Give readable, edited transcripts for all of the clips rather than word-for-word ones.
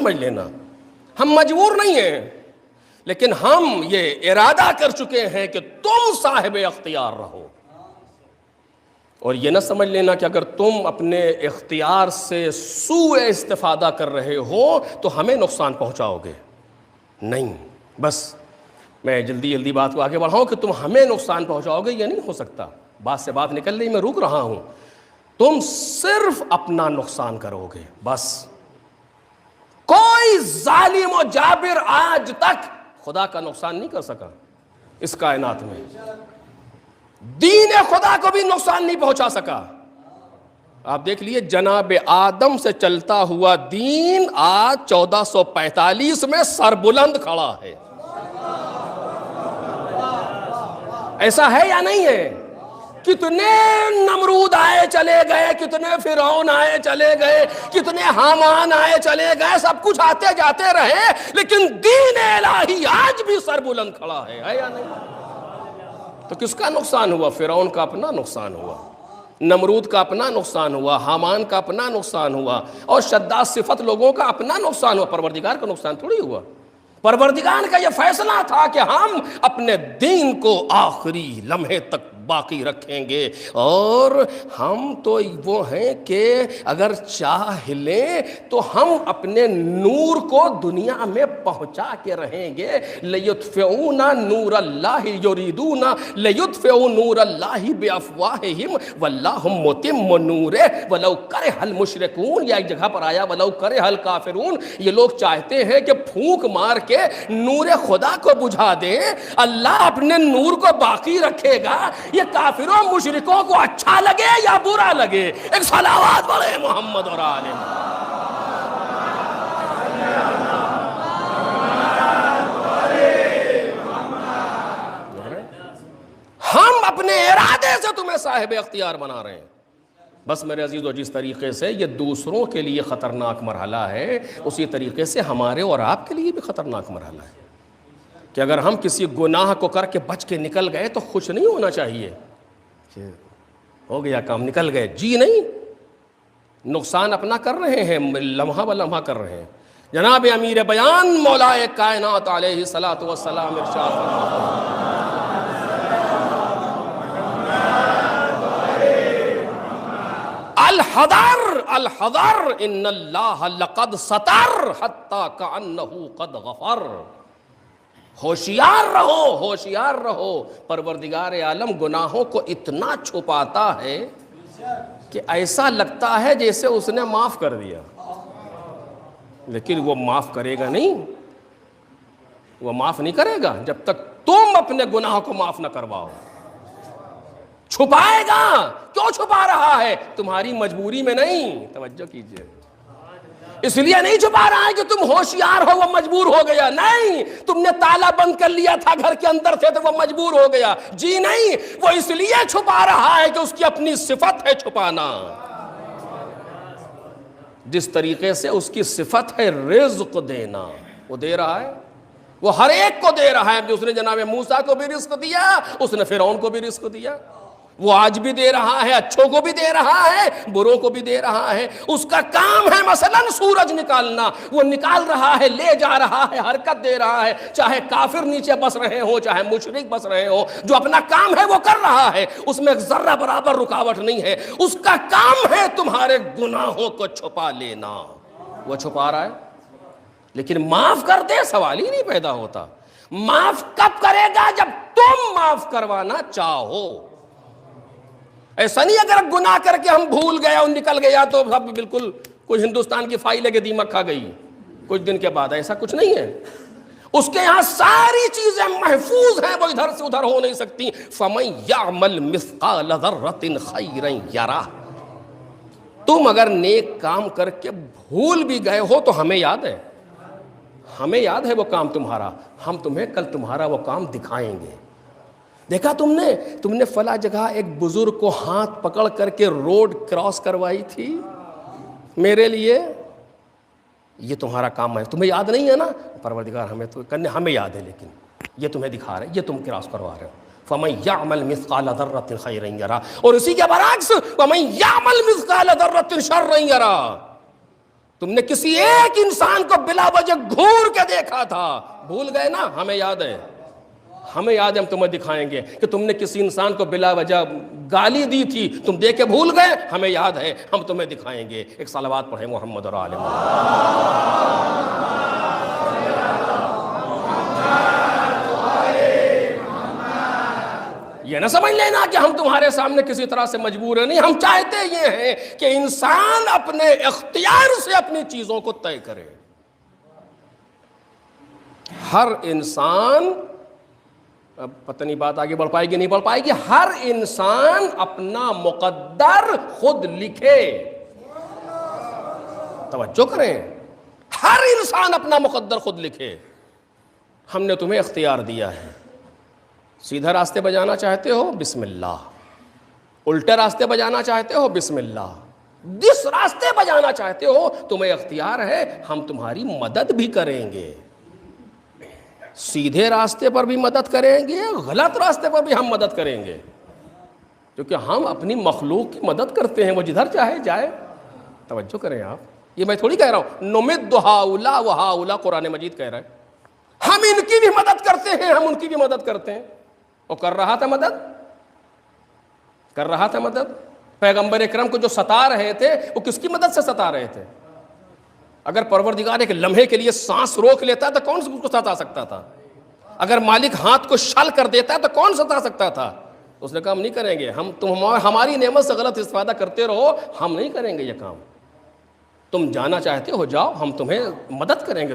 سمجھ لینا، ہم مجبور نہیں ہیں، لیکن ہم یہ ارادہ کر چکے ہیں کہ تم صاحب اختیار رہو. اور یہ نہ سمجھ لینا کہ اگر تم اپنے اختیار سے سوء استفادہ کر رہے ہو تو ہمیں نقصان پہنچاؤ گے. نہیں، بس میں جلدی بات کو آگے بڑھاؤں کہ تم ہمیں نقصان پہنچاؤ گے، یہ نہیں ہو سکتا. بات سے بات نکل رہی، میں رک رہا ہوں. تم صرف اپنا نقصان کرو گے بس. کوئی ظالم و جابر آج تک خدا کا نقصان نہیں کر سکا اس کائنات میں. دین خدا کو بھی نقصان نہیں پہنچا سکا. آپ دیکھ لیے جناب آدم سے چلتا ہوا دین آج 1445 میں سربلند کھڑا ہے. ایسا ہے یا نہیں ہے؟ کتنے نمرود آئے چلے گئے، کتنے فرعون آئے چلے گئے، کتنے حامان آئے چلے گئے، سب کچھ آتے جاتے رہے، لیکن دین الہی آج بھی سربلند کھڑا ہے یا نہیں؟ تو کس کا نقصان ہوا؟ فرعون کا اپنا نقصان ہوا، نمرود کا اپنا نقصان ہوا، حامان کا اپنا نقصان ہوا، اور شداد صفت لوگوں کا اپنا نقصان ہوا. پروردگار کا نقصان تھوڑی ہوا. پروردگار کا یہ فیصلہ تھا کہ ہم اپنے دین کو آخری لمحے تک باقی رکھیں گے، اور ہم تو وہ ہیں کہ اگر چاہ لیں تو ہم اپنے نور کو دنیا میں پہنچا کے رہیں گے. لیطفئون نور اللہ یریدون لیطفئوا نور اللہ بافواہہم واللہ متم نورہ ولو کرہ المشرکون. یا ایک جگہ پر آیا ولو کرہ الکافرون. یہ لوگ چاہتے ہیں کہ پھونک مار کے نور خدا کو بجھا دیں، اللہ اپنے نور کو باقی رکھے گا. یہ کافروں مشرکوں کو اچھا لگے یا برا لگے. ایک صلوات پڑھے محمد اور آل ہم اپنے ارادے سے تمہیں صاحب اختیار بنا رہے ہیں. بس میرے عزیزو، جس طریقے سے یہ دوسروں کے لیے خطرناک مرحلہ ہے، اسی طریقے سے ہمارے اور آپ کے لیے بھی خطرناک مرحلہ ہے کہ اگر ہم کسی گناہ کو کر کے بچ کے نکل گئے تو خوش نہیں ہونا چاہیے کہ ہو گیا کام، نکل گئے. جی نہیں، نقصان اپنا کر رہے ہیں، لمحہ بلمحہ کر رہے ہیں. جناب امیر بیان مولائے کائنات علیہ الصلوۃ والسلام ارشاد فرماتے ہیں، الحذر الحذر ان اللہ لقد ستر حتی کأنہ قد غفر. ہوشیار رہو، ہوشیار رہو. پروردگار عالم گناہوں کو اتنا چھپاتا ہے کہ ایسا لگتا ہے جیسے اس نے معاف کر دیا، لیکن وہ معاف کرے گا نہیں. وہ معاف نہیں کرے گا جب تک تم اپنے گناہ کو معاف نہ کرواؤ. چھپائے گا. کیوں چھپا رہا ہے؟ تمہاری مجبوری میں نہیں. توجہ کیجئے، اس لیے نہیں چھپا رہا ہے کہ تم ہوشیار ہو وہ مجبور ہو گیا. نہیں، تم نے تالا بند کر لیا تھا گھر کے اندر سے تو وہ مجبور ہو گیا. جی نہیں، وہ اس لیے چھپا رہا ہے کہ اس کی اپنی صفت ہے چھپانا. جس طریقے سے اس کی صفت ہے رزق دینا، وہ دے رہا ہے، وہ ہر ایک کو دے رہا ہے. اس نے جناب موسیٰ کو بھی رزق دیا، اس نے فرعون کو بھی رزق دیا. وہ آج بھی دے رہا ہے، اچھوں کو بھی دے رہا ہے، بروں کو بھی دے رہا ہے. اس کا کام ہے مثلا سورج نکالنا، وہ نکال رہا ہے، لے جا رہا ہے، حرکت دے رہا ہے. چاہے کافر نیچے بس رہے ہوں، چاہے مشرک بس رہے ہوں، جو اپنا کام ہے وہ کر رہا ہے، اس میں ذرہ برابر رکاوٹ نہیں ہے. اس کا کام ہے تمہارے گناہوں کو چھپا لینا. وہ چھپا رہا ہے، لیکن معاف کر دے سوال ہی نہیں پیدا ہوتا. معاف کب کرے گا؟ جب تم معاف کروانا چاہو. ایسا نہیں اگر گناہ کر کے ہم بھول گئے اور نکل گیا تو سب بالکل کوئی ہندوستان کی فائل ہے کہ دیمک کھا گئی کچھ دن کے بعد. ایسا کچھ نہیں ہے. اس کے یہاں ساری چیزیں محفوظ ہیں، وہ ادھر سے ادھر ہو نہیں سکتی. فَمَن يَعْمَلْ مِثْقَالَ ذَرَّةٍ خَيْرًا يَرَهُ. تم اگر نیک کام کر کے بھول بھی گئے ہو تو ہمیں یاد ہے، ہمیں یاد ہے وہ کام تمہارا. ہم تمہیں کل تمہارا وہ کام دکھائیں گے. دیکھا تم نے فلاں جگہ ایک بزرگ کو ہاتھ پکڑ کر کے روڈ کراس کروائی تھی میرے لیے، یہ تمہارا کام ہے. تمہیں یاد نہیں ہے نا؟ پروردگار ہمیں تو کرنے ہمیں یاد ہے، لیکن یہ تمہیں دکھا رہے، یہ تم کراس کروا رہے ہو. فَمَن يَعْمَلْ مِثْقَالَ ذَرَّةٍ خَيْرًا يَرَهُ. اور اسی کے برعکس وَمَن يَعْمَلْ مِثْقَالَ ذَرَّةٍ شَرًّا يَرَهُ. تم نے کسی ایک انسان کو بلا وجہ گھور کے دیکھا تھا، بھول گئے نا؟ ہمیں یاد ہے، ہم تمہیں دکھائیں گے کہ تم نے کسی انسان کو بلا وجہ گالی دی تھی، تم دیکھ کے بھول گئے، ہمیں یاد ہے، ہم تمہیں دکھائیں گے۔ ایک صلوات پڑھیں محمد اور آل محمد۔ یہ نہ سمجھ لینا کہ ہم تمہارے سامنے کسی طرح سے مجبور ہیں، نہیں، ہم چاہتے یہ ہیں کہ انسان اپنے اختیار سے اپنی چیزوں کو طے کرے۔ ہر انسان، اب پتہ نہیں بات آگے بڑھ پائے گی نہیں بڑھ پائے گی، ہر انسان اپنا مقدر خود لکھے۔ توجہ کریں، ہر انسان اپنا مقدر خود لکھے۔ ہم نے تمہیں اختیار دیا ہے، سیدھا راستے پہ جانا چاہتے ہو بسم اللہ، الٹے راستے پہ جانا چاہتے ہو بسم اللہ، جس راستے پہ جانا چاہتے ہو تمہیں اختیار ہے، ہم تمہاری مدد بھی کریں گے۔ سیدھے راستے پر بھی مدد کریں گے، غلط راستے پر بھی ہم مدد کریں گے، کیونکہ ہم اپنی مخلوق کی مدد کرتے ہیں، وہ جدھر چاہے جائے۔ توجہ کریں آپ، یہ میں تھوڑی کہہ رہا ہوں، نمد ہؤلاء وہؤلاء قرآن مجید کہہ رہا ہے، ہم ان کی بھی مدد کرتے ہیں، ہم ان کی بھی مدد کرتے ہیں۔ وہ کر رہا تھا مدد، کر رہا تھا مدد۔ پیغمبر اکرم کو جو ستا رہے تھے وہ کس کی مدد سے ستا رہے تھے؟ اگر پروردگار ایک لمحے کے لیے سانس روک لیتا تو کون اس کو ستا سکتا تھا؟ اگر مالک ہاتھ کو شل کر دیتا تو کون ستا سکتا تھا؟ اس نے کہا ہم نہیں کریں گے، تم ہماری نعمت سے غلط استفادہ کرتے رہو، ہم نہیں کریں گے یہ کام۔ تم جانا چاہتے ہو جاؤ، ہم تمہیں مدد کریں گے،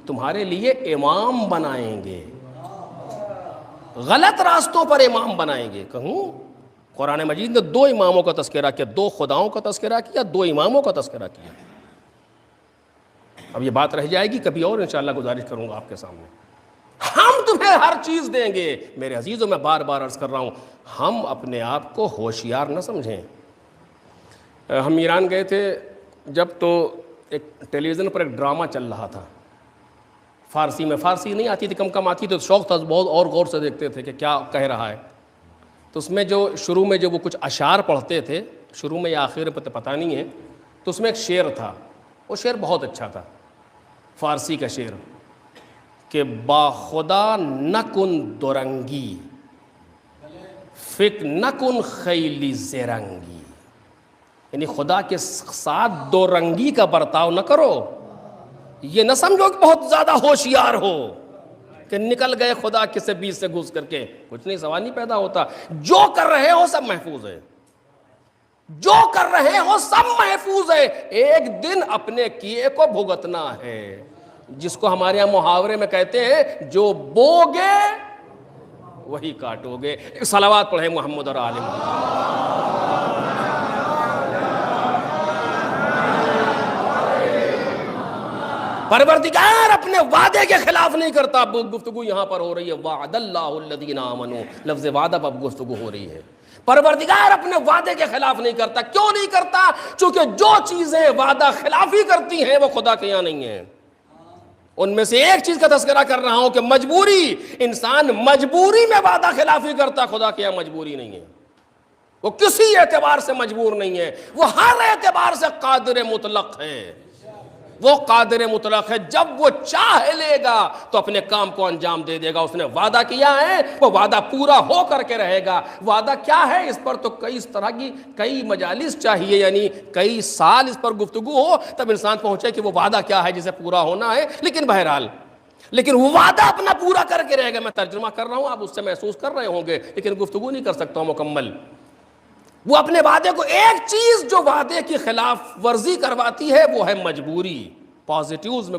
تمہارے لیے امام بنائیں گے، غلط راستوں پر امام بنائیں گے۔ کہوں قرآن مجید نے دو اماموں کا تذکرہ کیا، دو خداؤں کا تذکرہ کیا، دو اماموں کا تذکرہ کیا۔ اب یہ بات رہ جائے گی کبھی اور انشاءاللہ گزارش کروں گا آپ کے سامنے۔ ہم تمہیں ہر چیز دیں گے۔ میرے عزیزوں، میں بار بار عرض کر رہا ہوں، ہم اپنے آپ کو ہوشیار نہ سمجھیں۔ ہم ایران گئے تھے جب، تو ایک ٹیلی ویژن پر ایک ڈرامہ چل رہا تھا فارسی میں، فارسی نہیں آتی تھی، کم آتی تھی، تو شوق تھا، بہت اور غور سے دیکھتے تھے کہ کیا کہہ رہا ہے۔ تو اس میں جو شروع میں جو وہ کچھ اشعار پڑھتے تھے، شروع میں یا آخر پہ پتہ نہیں ہے، تو اس میں ایک شعر تھا، وہ شعر بہت اچھا تھا، فارسی کا شعر، کہ با خدا نکن دورنگی فک نکن خیلی زرنگی، یعنی خدا کے ساتھ دو رنگی کا برتاؤ نہ کرو۔ یہ نہ سمجھو کہ بہت زیادہ ہوشیار ہو کہ نکل گئے خدا کے سے بیچ سے گھس کر کے، کچھ نہیں، سوال نہیں پیدا ہوتا۔ جو کر رہے ہو سب محفوظ ہے، جو کر رہے ہو سب محفوظ ہے، ایک دن اپنے کیے کو بھگتنا ہے، جس کو ہمارے یہاں محاورے میں کہتے ہیں جو بوگے وہی کاٹو گے۔ ایک صلوات پڑھیں محمد اور آل محمد۔ پروردگار اپنے وعدے کے خلاف نہیں کرتا۔ گفتگو یہاں پر ہو رہی ہے وعد اللہ الذین آمنوا، لفظ وعدہ پر گفتگو ہو رہی ہے۔ پروردگار اپنے وعدے کے خلاف نہیں کرتا۔ کیوں نہیں کرتا؟ چونکہ جو چیزیں وعدہ خلافی کرتی ہیں وہ خدا کے یہاں نہیں ہیں۔ ان میں سے ایک چیز کا تذکرہ کر رہا ہوں کہ مجبوری، انسان مجبوری میں وعدہ خلافی کرتا، خدا کے یہاں مجبوری نہیں ہے، وہ کسی اعتبار سے مجبور نہیں ہے، وہ ہر اعتبار سے قادر مطلق ہے، وہ قادر مطلق ہے، جب وہ چاہ لے گا تو اپنے کام کو انجام دے دے گا۔ اس نے وعدہ کیا ہے، وہ وعدہ پورا ہو کر کے رہے گا۔ وعدہ کیا ہے، اس پر تو کئی طرح کی کئی مجالس چاہیے، یعنی کئی سال اس پر گفتگو ہو تب انسان پہنچے کہ وہ وعدہ کیا ہے جسے پورا ہونا ہے۔ لیکن بہرحال، لیکن وہ وعدہ اپنا پورا کر کے رہے گا۔ میں ترجمہ کر رہا ہوں، آپ اس سے محسوس کر رہے ہوں گے، لیکن گفتگو نہیں کر سکتا ہوں مکمل۔ وہ اپنے وعدے کو، ایک چیز جو وعدے کی خلاف ورزی کرواتی ہے وہ ہے مجبوری۔ پازیٹیوز میں